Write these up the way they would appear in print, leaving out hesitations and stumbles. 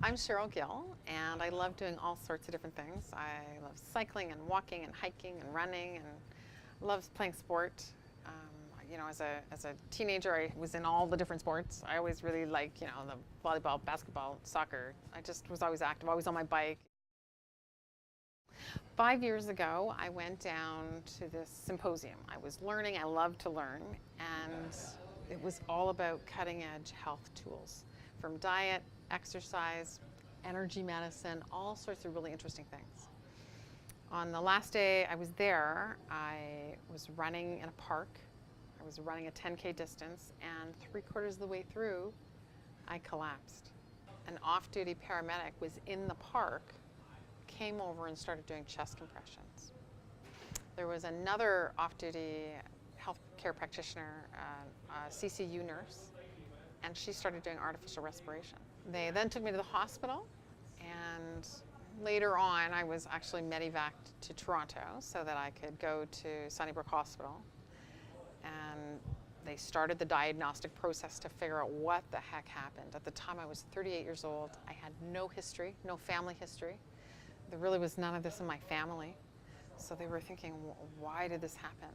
I'm Sheryl Gill, and I love doing all sorts of different things. I love cycling and walking and hiking and running, and love playing sport. As a teenager, I was in all the different sports. I always really liked, the volleyball, basketball, soccer. I just was always active, always on my bike. 5 years ago, I went down to this symposium. I was learning, I love to learn, and it was all about cutting-edge health tools, from diet, exercise, energy medicine, all sorts of really interesting things. On the last day I was there, I was running in a park. I was running a 10K distance, and 3/4 of the way through, I collapsed. An off-duty paramedic was in the park, came over and started doing chest compressions. There was another off-duty healthcare practitioner, a CCU nurse, and she started doing artificial respiration. They then took me to the hospital, and later on I was actually medevaced to Toronto so that I could go to Sunnybrook Hospital. And they started the diagnostic process to figure out what the heck happened. At the time I was 38 years old. I had no history, no family history. There really was none of this in my family. So they were thinking, why did this happen?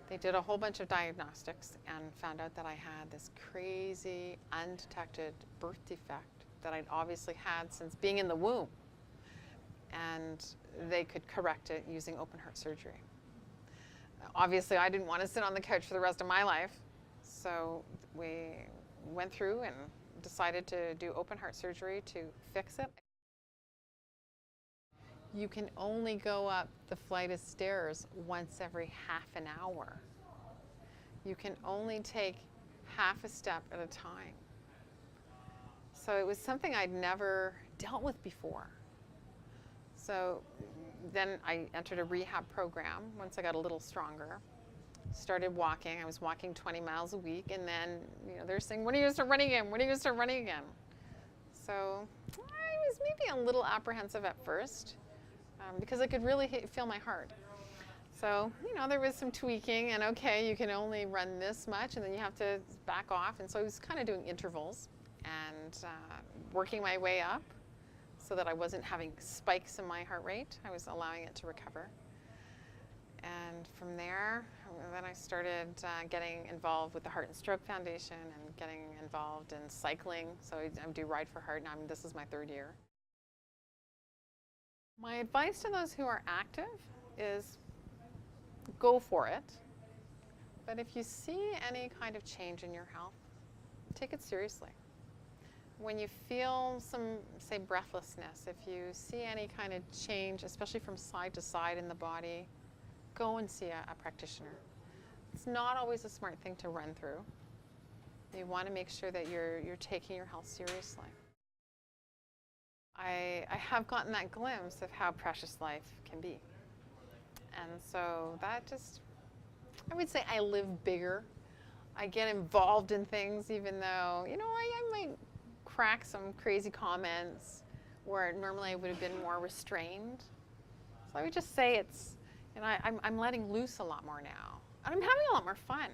They did a whole bunch of diagnostics and found out that I had this crazy, undetected birth defect that I'd obviously had since being in the womb. And they could correct it using open heart surgery. Obviously, I didn't want to sit on the couch for the rest of my life. So we went through and decided to do open heart surgery to fix it. You can only go up the flight of stairs once every half an hour. You can only take half a step at a time. So it was something I'd never dealt with before. So then I entered a rehab program once I got a little stronger. Started walking. I was walking 20 miles a week, and then they're saying, when are you going to start running again? When are you going to start running again? So I was maybe a little apprehensive at first. Because I could really feel my heart. So, there was some tweaking, and okay, you can only run this much, and then you have to back off. And so I was kind of doing intervals and working my way up so that I wasn't having spikes in my heart rate. I was allowing it to recover. And from there, then I started getting involved with the Heart and Stroke Foundation and getting involved in cycling. So I do Ride for Heart, and this is my 3rd year. My advice to those who are active is go for it. But if you see any kind of change in your health, take it seriously. When you feel some, say, breathlessness, if you see any kind of change, especially from side to side in the body, go and see a practitioner. It's not always a smart thing to run through. You want to make sure that you're taking your health seriously. I have gotten that glimpse of how precious life can be. And so that I would say I live bigger. I get involved in things even though, I might crack some crazy comments where normally I would have been more restrained. So I would just say I'm letting loose a lot more now. And I'm having a lot more fun.